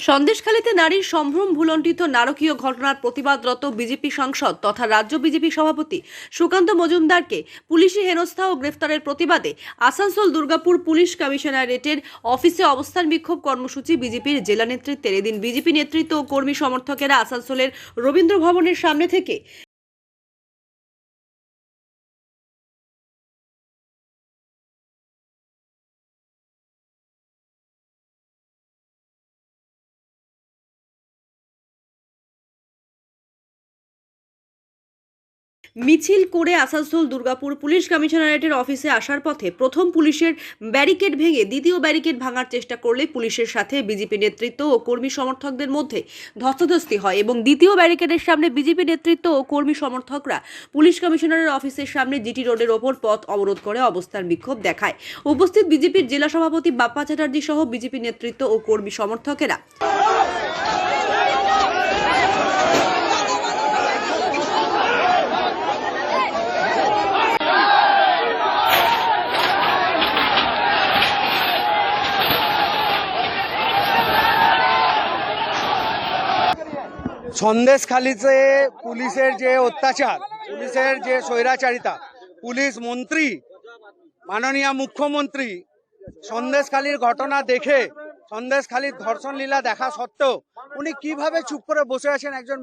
সন্দেশখালীতে নারীর সম্ভ্রম ভুলণ্ঠিত নারকীয় ঘটনার প্রতিবাদরত বিজেপি সাংসদ তথা রাজ্য বিজেপি সভাপতি সুকান্ত মজুমদারকে পুলিশি হেনস্থা ও গ্রেফতারের প্রতিবাদে আসানসোল দুর্গাপুর পুলিশ কমিশনারেটের অফিসে অবস্থান বিক্ষোভ কর্মসূচি বিজেপির জেলা নেতৃত্বের। এদিন বিজেপি নেতৃত্ব ও কর্মী সমর্থকেরা আসানসোলের রবীন্দ্র ভবনের সামনে থেকে মিছিল করে আসানসোল দুর্গাপুর পুলিশ কমিশনারেটের অফিসে আসার পথে প্রথম পুলিশের ব্যারিকেড ভেঙে দ্বিতীয় ব্যারিকেড ভাঙার চেষ্টা করলে পুলিশের সাথে বিজেপি নেতৃত্ব ও কর্মী সমর্থকদের মধ্যে ধস্তাধস্তি হয় এবং দ্বিতীয় ব্যারিকেডের সামনে বিজেপি নেতৃত্ব ও কর্মী সমর্থকরা পুলিশ কমিশনারের অফিসের সামনে জিটি রোডের ওপর পথ অবরোধ করে অবস্থান বিক্ষোভ দেখায়। উপস্থিত বিজেপির জেলা সভাপতি বাপ্পা চ্যাটার্জি সহ বিজেপি নেতৃত্ব ও কর্মী সমর্থকেরা সন্দেশখালীতে পুলিশের যে অত্যাচার, পুলিশের যে স্বৈরাচারিতা, পুলিশ মন্ত্রী মাননীয় মুখ্যমন্ত্রী সন্দেশখালীর ঘটনা দেখে সন্দেশখালীর ধর্ষণ লীলা দেখা সত্ত্বেও উনি কিভাবে চুপ করে বসে আছেন? একজন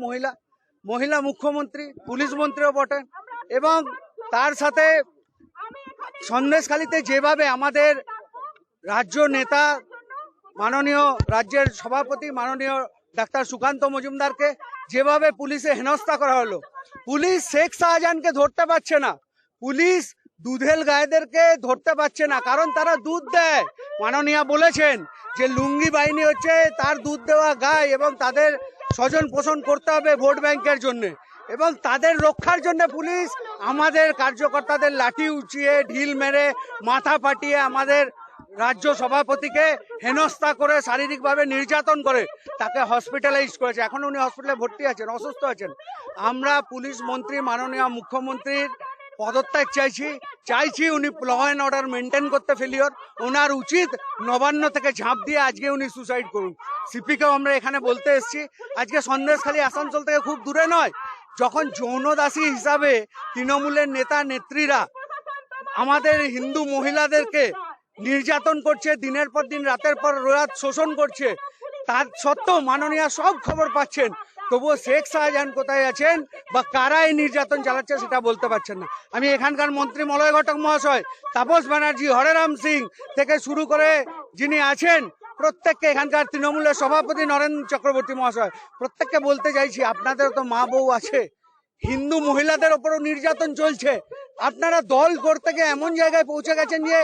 মহিলা মুখ্যমন্ত্রী, পুলিশ মন্ত্রীও বটেন, এবং তার সাথে সন্দেশখালীতে যেভাবে আমাদের রাজ্য নেতা মাননীয় রাজ্যের সভাপতি মাননীয় ডাক্তার সুকান্ত মজুমদারকে যেভাবে পুলিশে হেনস্থা করা হলো, পুলিশ শেখ শাহজাহানকে ধরতে পারছে না, পুলিশ দুধেল গায়েদেরকে ধরতে পারছে না, কারণ তারা দুধ দেয়। মাননীয়া বলেছেন যে লুঙ্গি বাহিনী হচ্ছে তার দুধ দেওয়া গায়ে এবং তাদের স্বজন পোষণ করতে হবে ভোট ব্যাংকের জন্য, এবং তাদের রক্ষার জন্য পুলিশ আমাদের কার্যকর্তাদের লাঠি উঁচিয়ে ঢিল মেরে মাথা ফাটিয়ে আমাদের রাজ্য সভাপতিকে হেনস্থা করে শারীরিকভাবে নির্যাতন করে তাকে হসপিটালাইজ করেছে। এখন উনি হসপিটালে ভর্তি আছেন, অসুস্থ আছেন। আমরা পুলিশ মন্ত্রী মাননীয় মুখ্যমন্ত্রীর পদত্যাগ চাইছি উনি ল অ্যান্ড অর্ডার মেনটেন করতে ফেলিওর। ওনার উচিত নবান্ন থেকে ঝাঁপ দিয়ে আজকে উনি সুসাইড করুন। সিপিকেও আমরা এখানে বলতে এসেছি, আজকে সন্দেশখালী আসানসোল থেকে খুব দূরে নয়। যখন যৌনদাসী হিসাবে তৃণমূলের নেতা নেত্রীরা আমাদের হিন্দু মহিলাদেরকে নির্যাতন করছে, দিনের পর দিন রাতের পর রাত শোষণ করছে, তার সত্ত্বেও মাননীয় সব খবর পাচ্ছেন, তবুও শেখ শাহজাহান কোথায় আছেন বা কারা এই নির্যাতন চালাচ্ছে সেটা বলতে পারছেন না। আমি এখানকার মন্ত্রী মলয় ঘটক মহাশয়, তাপস ব্যানার্জি, হরেরাম সিং থেকে শুরু করে যিনি আছেন প্রত্যেককে, এখানকার তৃণমূলের সভাপতি নরেন্দ্র চক্রবর্তী মহাশয়, প্রত্যেককে বলতে চাইছি, আপনাদের তো মা বউ আছে, হিন্দু মহিলাদের ওপরও নির্যাতন চলছে। আপনারা দল করতে গিয়ে এমন জায়গায় পৌঁছে গেছেন যে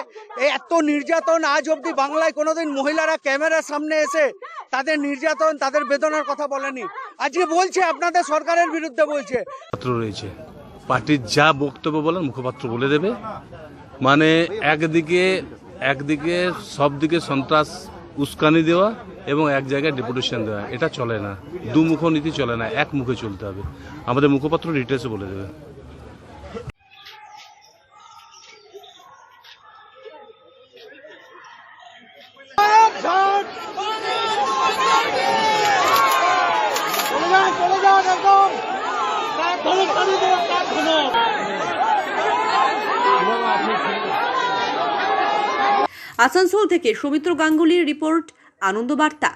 এত নির্যাতন আজ অবধি বাংলায় কোনোদিন মহিলারা ক্যামেরার সামনে এসে তাদের নির্যাতন তাদের বেদনার কথা বলেনি। আজকে বলছে আপনাদের সরকারের বিরুদ্ধে বলছে। রয়েছে পার্টির যা বক্তব্য বলেন মুখপাত্র বলে দেবে। মানে একদিকে সব দিকে সন্ত্রাস উস্কানি দেওয়া এবং এক জায়গায় ডেপুটেশন দেওয়া, এটা চলে না। দুমুখ নীতি চলে না, এক মুখে চলতে হবে। আমাদের মুখপাত্র ডিটেলসে বলে দেবে। আসানসোল থেকে সৌমিত্র গাঙ্গুলির রিপোর্ট, আনন্দ বার্তা।